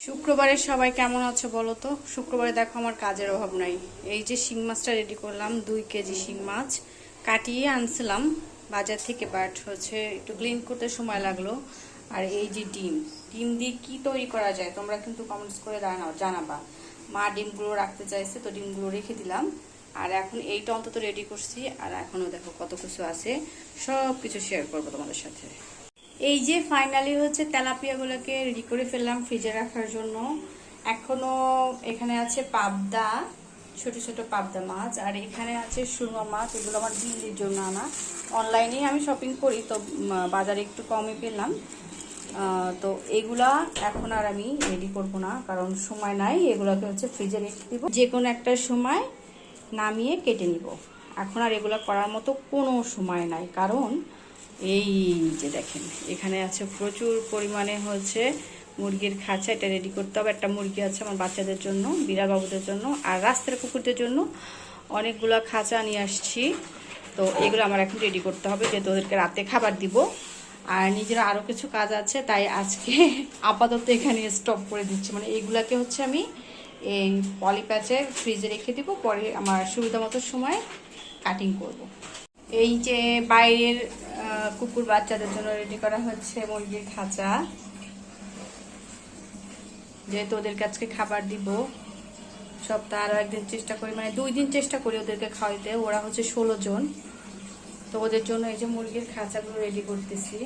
শুক্রবারে সবাই কেমন আছো বলো তো। শুক্রবারে দেখো আমার কাজের অভাব নাই। এই যে শিং মাছটা রেডি করলাম, 2 কেজি শিং মাছ কাটিয়ে আনছিলাম বাজার থেকে, বাট হচ্ছে একটু ক্লিন করতে সময় লাগলো। আর এই যে ডিম, ডিম দিয়ে কি তৈরি করা যায় তোমরা কিন্তু কমেন্টস করে জানাবা। মা ডিমগুলো রাখতে চাইছে তো ডিমগুলো রেখে দিলাম। আর এখন এইটা অন্তত রেডি করছি, আর এখনো দেখো কত কিছু আছে, সব কিছু শেয়ার করবো তোমাদের সাথে। এই যে ফাইনালি হচ্ছে তেলাপিয়াগুলোকে রেডি করে ফেললাম ফ্রিজে রাখার জন্য। এখনো এখানে আছে পাবদা, ছোট ছোট পাবদা মাছ, আর এখানে আছে সুরমা মাছ। এগুলো আমার দিল্লির জন্য আনা, অনলাইনেই আমি শপিং করি তো বাজারে একটু কমই পেলাম। তো এগুলা এখন আর আমি রেডি করব না, কারণ সময় নাই। এগুলোকে হচ্ছে ফ্রিজে রেখে দিব, যে কোনো একটা সময় নামিয়ে কেটে নিব। এখন আর এগুলো করার মতো কোনো সময় নাই, কারণ এই যে দেখেন এখানে আছে প্রচুর পরিমাণে হচ্ছে মুরগির খাঁচা। এটা রেডি করতে হবে। একটা মুরগি আছে আমার বাচ্চাদের জন্য, বিড়াল বাবুদের জন্য, আর রাস্তার কুকুরদের জন্য অনেকগুলো খাঁচা নিয়ে আসছি। তো এগুলো আমার এখন রেডি করতে হবে, যেহেতু ওদেরকে রাতে খাবার দিব। আর নিজের আরও কিছু কাজ আছে, তাই আজকে আপাতত এখানে স্টপ করে দিচ্ছি। মানে এইগুলাকে হচ্ছে আমি এই পলিপ্যাচে ফ্রিজে রেখে দিব, পরে আমার সুবিধা মতো সময় কাটিং করব। এই যে বাইরের কুকুর বাচ্চাদের জন্য রেডি করা হচ্ছে মুরগির খাঁচা, যেহেতু ওদেরকে আজকে খাবার দিব। সপ্তাহে আরও একদিন চেষ্টা করি, মানে 2 দিন চেষ্টা করি ওদেরকে খাওয়াইতে। ওরা হচ্ছে 16 জন, তো ওদের জন্য এই যে মুরগির খাঁচাগুলো রেডি করতেছি।